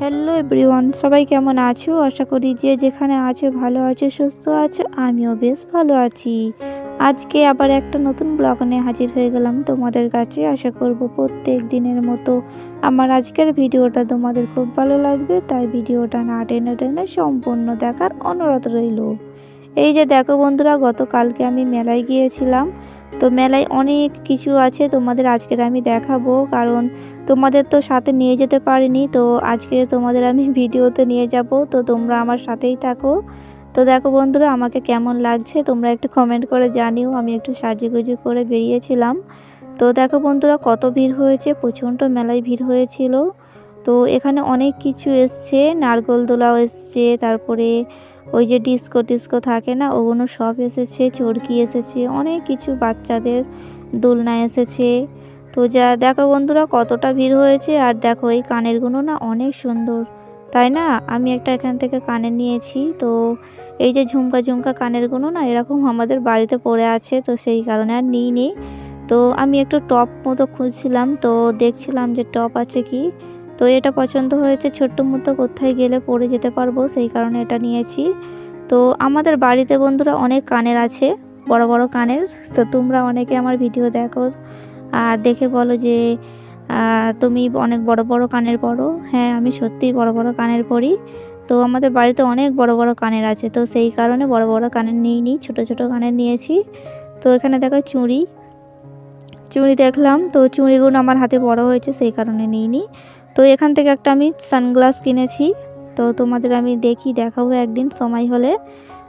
Hello everyone, সবাই কেমন আছো? আশা করি যে যেখানে আছো ভালো আছো, সুস্থ আছো। আমিও বেশ ভালো আছি। আজকে আবার একটা নতুন ব্লগ নিয়ে হাজির হয়ে গেলাম তোমাদের কাছে। আশা করব প্রত্যেক দিনের মতো আমার আজকের ভিডিওটা তোমাদের খুব ভালো লাগবে, তাই ভিডিওটা না টেনে টেনে সম্পূর্ণ দেখার অনুরোধ রইল। এই যে দেখো বন্ধুরা, গতকালকে আমি মেলায় গিয়েছিলাম। তো মেলায় অনেক কিছু আছে, তোমাদের আজকের আমি দেখাবো, কারণ তোমাদের তো সাথে নিয়ে যেতে পারিনি। তো আজকে তোমাদের আমি ভিডিওতে নিয়ে যাব, তো তোমরা আমার সাথেই থাকো। তো দেখো বন্ধুরা, আমাকে কেমন লাগছে তোমরা একটু কমেন্ট করে জানিও। আমি একটু সাজুগুজু করে বেরিয়েছিলাম। তো দেখো বন্ধুরা, কত ভিড় হয়েছে, প্রচণ্ড মেলায় ভিড় হয়েছিল। তো এখানে অনেক কিছু এসছে, নারকেল দোলাও এসছে, তারপরে ওই যে ডিস্কো টিস্কো থাকে না, ওগুলো সব এসেছে, চরকি এসেছে, অনেক কিছু বাচ্চাদের দোলনা এসেছে। তো যা দেখো বন্ধুরা কতটা ভিড় হয়েছে। আর দেখো এই কানেরগুলো না অনেক সুন্দর, তাই না? আমি একটা এখান থেকে কানের নিয়েছি। তো এই যে ঝুমকা ঝুমকা কানেরগুলো না এরকম আমাদের বাড়িতে পড়ে আছে, তো সেই কারণে আর নিইনি। তো আমি একটু টপ মতো খুঁজছিলাম, তো দেখছিলাম যে টপ আছে কি। তো এটা পছন্দ হয়েছে, ছোট্ট মতো কোথায় গেলে পরে যেতে পারবো, সেই কারণে এটা নিয়েছি। তো আমাদের বাড়িতে বন্ধুরা অনেক কানের আছে, বড় বড় কানের। তো তোমরা অনেকে আমার ভিডিও দেখো আর দেখে বলো যে তুমি অনেক বড় বড় কানের পরো। হ্যাঁ, আমি সত্যিই বড় বড় কানের পরি। তো আমাদের বাড়িতে অনেক বড় বড় কানের আছে, তো সেই কারণে বড় বড় কানের নিইনি, ছোট ছোট কানের নিয়েছি। তো এখানে দেখো চুড়ি চুড়ি দেখলাম, তো চুড়িগুলো আমার হাতে বড় হয়েছে, সেই কারণে নিইনি। তো এখান থেকে একটা আমি সানগ্লাস কিনেছি, তো তোমাদের আমি দেখাবো একদিন সময় হলে।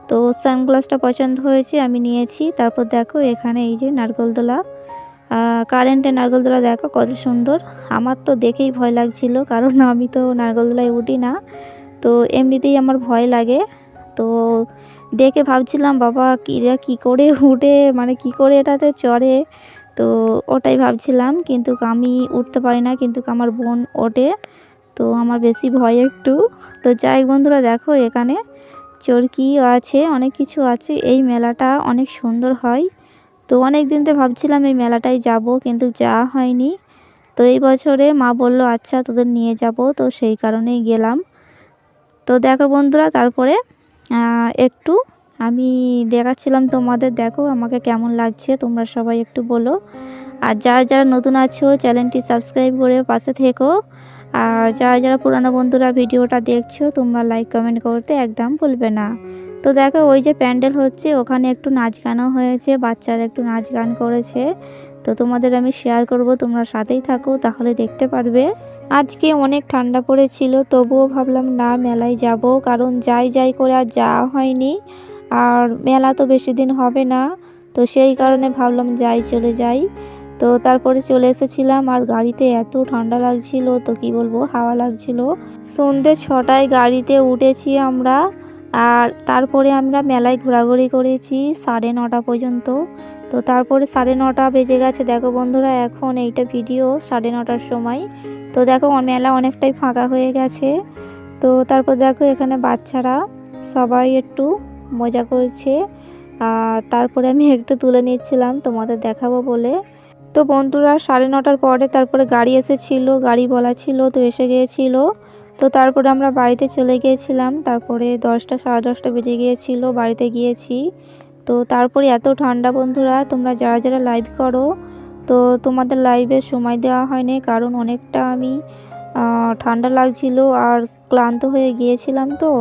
তো সানগ্লাসটা পছন্দ হয়েছে, আমি নিয়েছি। তারপর দেখো এখানে এই যে নারকেলদোলা, কারেন্টের নারকেলদোলা দেখো কত সুন্দর। আমার তো দেখেই ভয় লাগছিল, কারণ আমি তো নারকেলদোলায় উঠি না, তো এমনিতেই আমার ভয় লাগে। তো দেখে ভাবছিলাম বাবা এরা কী করে উঠে, মানে কী করে এটাতে চড়ে। তো ওটাই ভাবছিলাম, কিন্তু আমি উঠতে পারি না, কিন্তু আমার বোন ওঠে, তো আমার বেশি ভয় একটু। তো যাই বন্ধুরা, দেখো এখানে চরকিও আছে, অনেক কিছু আছে। এই মেলাটা অনেক সুন্দর হয়। তো অনেক দিন তো ভাবছিলাম এই মেলাটায় যাব, কিন্তু যাওয়া হয়নি। তো এই বছরে মা বলল আচ্ছা তোদের নিয়ে যাব, তো সেই কারণেই গেলাম। তো দেখো বন্ধুরা, তারপরে একটু আমি দেখাচ্ছিলাম তোমাদের, দেখো আমাকে কেমন লাগছে তোমরা সবাই একটু বলো। আর যারা যারা নতুন আছো চ্যানেলটি সাবস্ক্রাইব করে পাশে থেকো। আর যারা যারা পুরানো বন্ধুরা ভিডিওটা দেখছো তোমরা লাইক কমেন্ট করতে একদম ভুলবে না। তো দেখো ওই যে প্যান্ডেল হচ্ছে, ওখানে একটু নাচ গানও হয়েছে, বাচ্চারা একটু নাচ গান করেছে। তো তোমাদের আমি শেয়ার করব, তোমরা সাথেই থাকো, তাহলে দেখতে পারবে। আজকে অনেক ঠান্ডা পড়েছিল, তবুও ভাবলাম না মেলায় যাব, কারণ যাই যাই করে আর যাওয়া হয়নি। আর মেলা তো বেশি দিন হবে না, তো সেই কারণে ভাবলাম চলে যাই। তো তারপরে চলে এসেছিলাম, আর গাড়িতে এত ঠান্ডা লাগছিল, তো কি বলবো, হাওয়া লাগছিল। সন্ধ্যে 6টায় গাড়িতে উঠেছি আমরা, আর তারপরে আমরা মেলায় ঘোরাঘুরি করেছি 9:30 পর্যন্ত। তো তারপরে 9:30 বেজে গেছে, দেখো বন্ধুরা এখন এইটা ভিডিও 9:30টার সময়। তো দেখো মেলা অনেকটাই ফাঁকা হয়ে গেছে। তো তারপর দেখো এখানে বাচ্চারা সবাই একটু মজা করছে, আর তারপরে আমি একটু তুলে নিচ্ছিলাম তোমাদের দেখাবো বলে। তো বন্ধুরা 9:30টার পরে তারপরে গাড়ি এসেছিলো, গাড়ি বলা ছিল, তো এসে গিয়েছিল। তো তারপরে আমরা বাড়িতে চলে গিয়েছিলাম, তারপরে 10টা 10:30 বেজে গিয়েছিল, বাড়িতে গিয়েছি। তো তারপরে এত ঠান্ডা বন্ধুরা, তোমরা যারা যারা লাইভ করো, তো তোমাদের লাইভে সময় দেওয়া হয়নি, কারণ অনেকটা আমি ঠান্ডা লাগছিল আর ক্লান্ত হয়ে গিয়েছিলাম। তো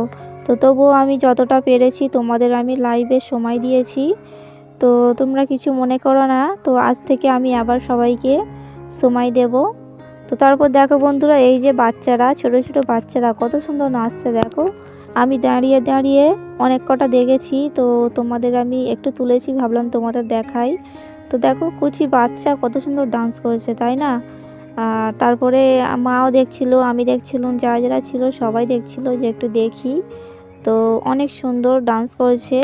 তো তবুও আমি যতটা পেরেছি তোমাদের আমি লাইভে সময় দিয়েছি, তো তোমরা কিছু মনে করো না। তো আজ থেকে আমি আবার সবাইকে সময় দেব। তো তারপর দেখো বন্ধুরা, এই যে বাচ্চারা, ছোট ছোট বাচ্চারা কত সুন্দর নাচছে দেখো। আমি দাঁড়িয়ে দাঁড়িয়ে অনেক কটা দেখেছি, তো তোমাদের আমি একটু তুলেছি, ভাবলাম তোমাদের দেখাই। তো দেখো কুচি বাচ্চা কত সুন্দর ডান্স করেছে, তাই না? তারপরে মাও দেখছিল, আমি দেখছিলাম, যারা যারা ছিল সবাই দেখছিল যে একটু দেখি। তো অনেক সুন্দর ডান্স করেছে।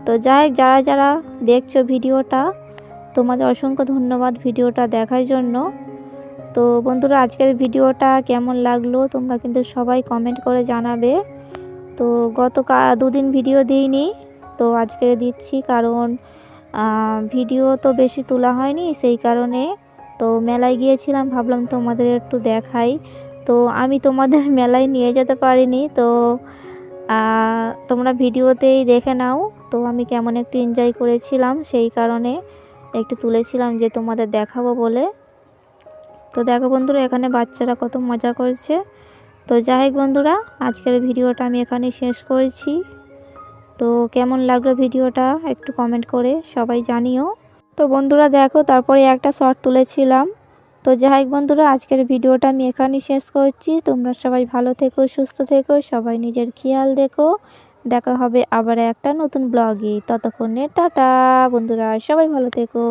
তো যাই যারা যারা দেখছো ভিডিওটা, তোমাদের অসংখ্য ধন্যবাদ ভিডিওটা দেখার জন্য। তো বন্ধুরা আজকের ভিডিওটা কেমন লাগলো তোমরা কিন্তু সবাই কমেন্ট করে জানাবে। তো গত 2 দিন ভিডিও দিইনি, তো আজকে দিচ্ছি, কারণ ভিডিও তো বেশি তোলা হয়নি, সেই কারণে। তো মেলায় গিয়েছিলাম, ভাবলাম তোমাদের একটু দেখাই। তো তো আমি তোমাদের মেলায় নিয়ে যেতে পারিনি, তো তোমরা ভিডিওতেই দেখে নাও। তো আমি কেমন একটু এনজয় করেছিলাম সেই কারণে একটু তুলেছিলাম যে তোমাদের দেখাবো বলে। তো দেখো বন্ধুরা, এখানে বাচ্চারা কত মজা করছে। তো যাই হোক বন্ধুরা, আজকের ভিডিওটা আমি এখানেই শেষ করেছি। তো কেমন লাগলো ভিডিওটা একটু কমেন্ট করে সবাই জানিও। তো বন্ধুরা দেখো, তারপরে একটা শর্ট তুলেছিলাম। তো যাই হোক বন্ধুরা, আজকের ভিডিওটা আমি এখানেই শেষ করছি। তোমরা সবাই ভালো থেকো, সুস্থ থেকো, সবাই নিজের খেয়াল দেখো। দেখা হবে আবার একটা নতুন ব্লগে। ততক্ষণে টাটা বন্ধুরা, সবাই ভালো থেকো।